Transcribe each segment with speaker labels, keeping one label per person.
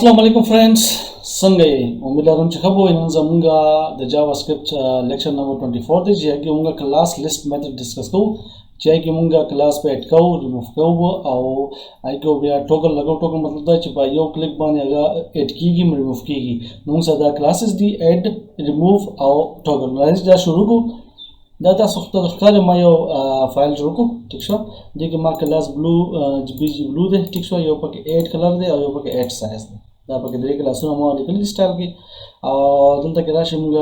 Speaker 1: Assalamu alaikum friends. Sangai umidarum chakabo in zamunga the JavaScript lecture number 24 this jai ki unga class list method discuss ko jai ki unga class pe add ko remove ko au ai ko be toggle lagaw toggle matlab da chi ba yo click bani aga add ki remove ki mung sada classes di add remove au toggle lines da shuru ko da تاسو خپل ښکار ما یو فایل جوړ کو ټیک شو دغه ما کلاس بلو بي بلو ده ټیک شو یو پکې 8 کلر دی او یو پکې 8 سایز دی دا پکې درې کلاسونه ما لیکل سټایل کې او دلته کې راشي موږ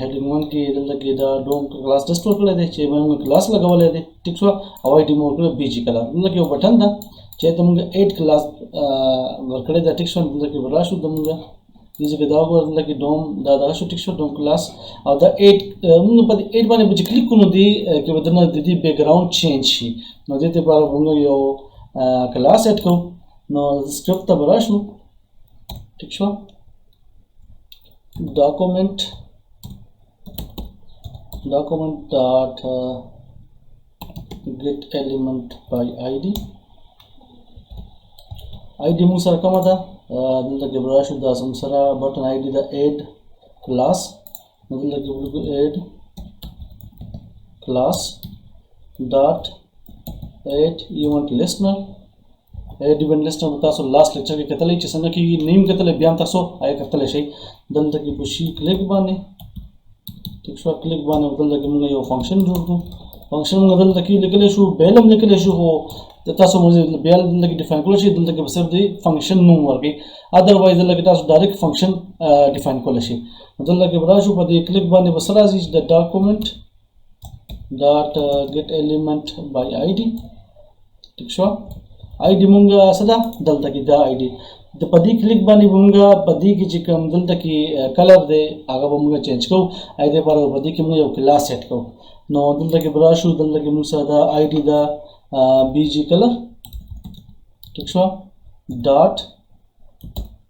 Speaker 1: هډینګ 1 کې دلته کې دا ډوم کلاس ډسټور کړی دی چې موږ کلاس لګولې دی ټیک شو او آی ډی مو کړو بي جی کلر دلته کې یو بٹن ده چې ته موږ 8 کلاس ورکړی دا ټیک شو دلته کې وراشو د موږ This is the DOM, the texture DOM class, or the 8 1 which click on the background change. Now, the class at go. Now, script the brush texture document dot get element by ID. ID musar kamada. The brush the samsara button ID the add class add class dot add event listener add event listener taso last lecture ke katale chisana ki name katale byan taso ay katale shay dalta ki bushi click bane texture click bane dalta ki munga yo function jodu function munga dalta ki likale shu belam likale shu ho تاسو موږ بیا دلته ډیفاین کول شي دلته کې صرف دی فنکشن نوم ورکړي اذروایز دلته تاسو ډایرکټ فنکشن ډیفاین کول شي دلته کې براشو په دې کلیک باندې بس راځي د ډاکومنت ډاټ ګیټ الیمنٹ بای آی ډی ٹھیک شو آی ډی مونږه صدا دلته کې دا آی ډی د پدې کلیک باندې مونږه پدې کې چې کوم دلته کې کلر دی هغه مونږه چینج کوو آی دې پر پدې کې مونږ یو کلاس سیټ کوو نو دلته کې براشو دلته کې مونږ صدا آی ډی دا BG color ٹھیک شو dot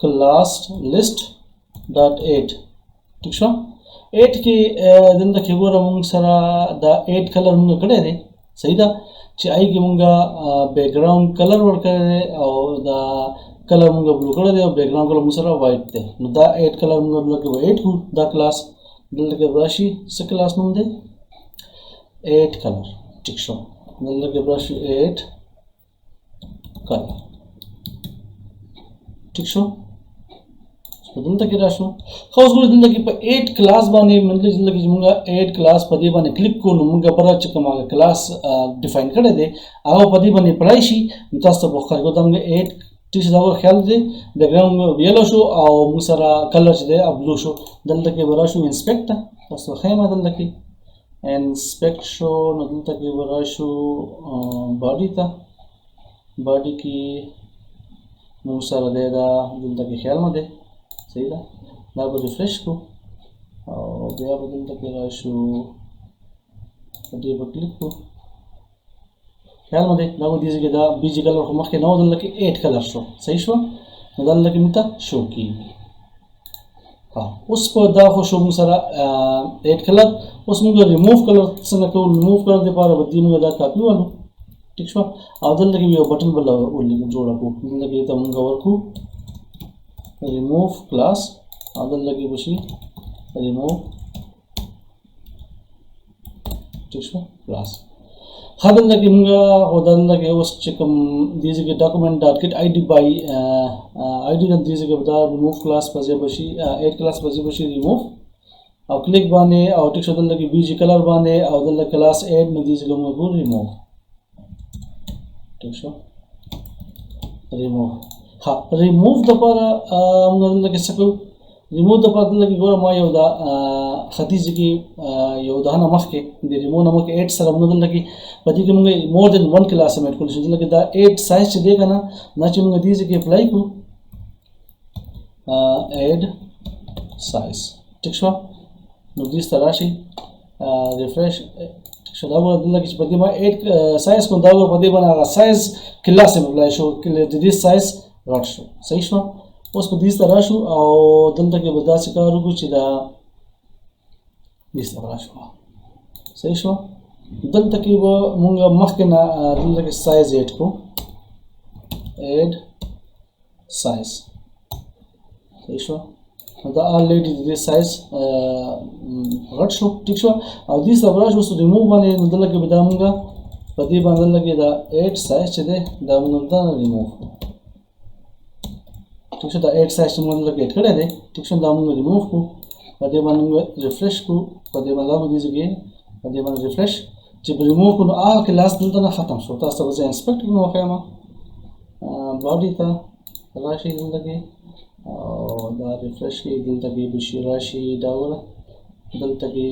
Speaker 1: class list dot 8 ٹھیک شو 8 کې دلته کې ګوره موږ سره دا 8 کلر موږ کړی دی صحیح ده چې آی کې موږ بیک ګراوند کلر ورکړی او دا کلر موږ بلو کړی دی او بیک ګراوند کلر موږ سره وایټ دی نو دا 8 کلر موږ دلته 8 کو دا کلاس دلته کې راشي څه کلاس نوم دی 8 کلر ٹھیک شو دلته کې brush 8 color ٹھیک شو دلته کې راشو خو اوس ګور دلته کې په 8 کلاس باندې مطلب دلته کې موږ 8 کلاس په دې باندې کلیک کوو موږ پر چې کومه کلاس ډیفاین کړی دی هغه په دې باندې پړای شي تاسو په خارګو دمه 8 ټیس دا خیال دی بیک ګراوند یلو شو او موږ سره کلر چې دی بلو شو دلته کې وراشو انسپیکټ تاسو خیمه دلته کې inspect show نو دلته کې وراشو باډي ته باډي کې موږ سره دی دا دلته کې خیال مده صحیح ده دا به ریفریش کو او بیا به دلته کې راشو دې په کلیک کو خیال مده دا به دې کې دا بیجی کلر خو مخکې نو دلته کې 8 کلر شو صحیح شو نو دلته کې مته شو کی اوس په دا خو شو موږ سره 8 کلر اوس موږ ریموو کلر څنګه کوو ریموو کلر لپاره به دې موږ دا کاپی والو ٹھیک شو او دلته کې یو بٹن بل ولې جوړ کړو دلته کې ته موږ ورکو ریموو کلاس او دلته کې بشي ریموو ٹھیک شو کلاس خدلته کې موږ او دلته کې اوس چې کوم دې کې ډاکومنت ډاټ ګیټ آی ډی بای آی ډی د دې کې دا ریموو کلاس په ځای بشي 8 کلاس په ځای بشي ریموو او کلیک باندې او ټیک شو دلته کې بیجی کلر باندې او دلته کلاس اډ نو دې څنګه موږ ریموو ټیک شو ریموو ها ریموو د لپاره موږ دلته کې څه کوو ریموو د لپاره دلته کې ګوره ما یو دا ختیځ کې یو دا نه مخکې د ریموو نه مخکې 8 سره موږ دلته کې په دې کې موږ مور دین 1 کلاس هم اډ کول شو دلته کې دا 8 سایز چې دی کنه نه چې موږ دې کې اپلای کوو اډ سایز ټیک شو نو دې ستراشي ریفریش شو دا ور دلته چې په دې ما 8 سایز کوم دا ور په دې باندې هغه سایز کلاس هم اپلای شو کله دې سایز راټ شو صحیح شو اوس په دې ستراشو او دلته کې به دا څه کار وکړو چې دا دې ستراشو صحیح شو دلته کې به موږ مخکې نه دلته کې سایز اډ کو add سایز صحیح شو دا already د سایز غټ شو ټیک شو او دې سره راځو چې ریموو باندې دلته به دا مونږه په دې باندې لګي دا 8 سایز چې ده دا مونږ دا ریموو ټیک شو دا 8 سایز چې مونږ لګي کړی دی ټیک شو دا مونږ ریموو کو په دې باندې ریفریش کو په دې باندې مونږ دې په دې باندې ریفریش چې ریموو کو نو هغه کلاس دلته نه ختم شو تاسو به انسپیکټ کوم واخیمه باډي ته راشي دلته او دا ریفریش کې دلته کې بشي راشي دا ولا دلته کې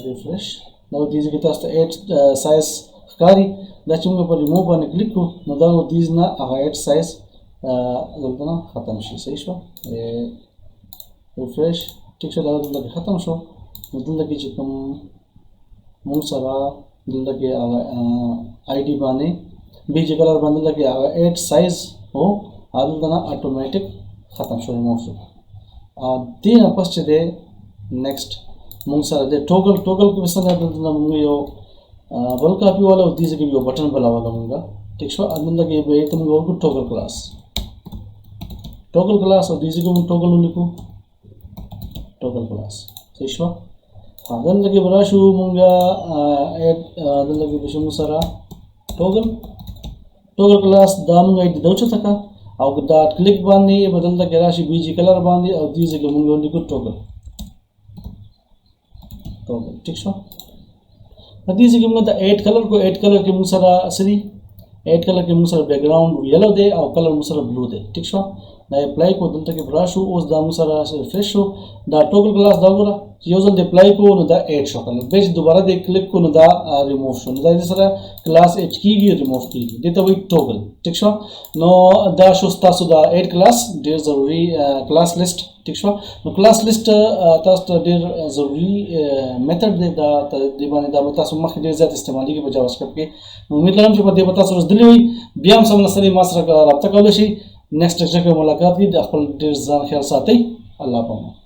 Speaker 1: ریفریش نو دې کې تاسو 8 سایز ښکاری دا چې موږ په ریموو باندې کلیک کوو نو دا دې نه هغه 8 سایز دلته نه ختم شي صحیح شو ریفریش ټیک شو دا دلته ختم شو نو دلته کې چې کوم موږ سره دلته کې هغه آی ډي باندې بیج کلر باندې لګي هغه 8 سایز هو دلته نه اتوماتیک ختم شو ریموو شو دې نه پس چې ده نیکسټ موږ سره د ټوګل کې څنګه دلته موږ یو بل کاپی والا دې ځکه یو بٹن بلا والا موږ ټیک شو دلته کې به ته موږ ورکو ټوګل کلاس او دې ځکه موږ ټوګل ولیکو ټوګل کلاس صحیح شو دلته کې براشو موږ دلته کې بشو سره ټوګل کلاس دا موږ دې دوچ تکا او دا کلیک باندې بدل د راشي بیجی کلر باندې او دې ځکه موږ ولیکو ټوګل ټیک شو دې ځکه موږ د 8 کلر کې موږ سره اصلي 8 کلر کې موږ سره بیک ګراوند یلو دی او کلر موږ سره بلو دی ټیک شو دا اپلای کو دلته کې براشو اوس دا موږ سره ریفریش شو دا ټوګل کلاس دا وګوره یو ځل د اپلای کو نو دا 8 شو کله به دوباره د کلیک کو نو دا ریموو شو نو دا سره کلاس 8 کیږي ریموو کیږي دته وی ټوګل ټیک شو نو دا شو تاسو دا 8 کلاس ډیر ضروری کلاس لیست ټیک شو نو کلاس لیست تاسو ډیر ضروری میتھډ دی دا د باندې دا تاسو مخکې ډیر زیات استعمالي کې په JavaScript کې امید لرم چې په دې تاسو ورزدلی وي بیا هم سم سره ما سره رابطه کولای شي نیکسټ لیکچر کې ملاقات کی د خپل ډیر ځان خیال ساتئ الله پاک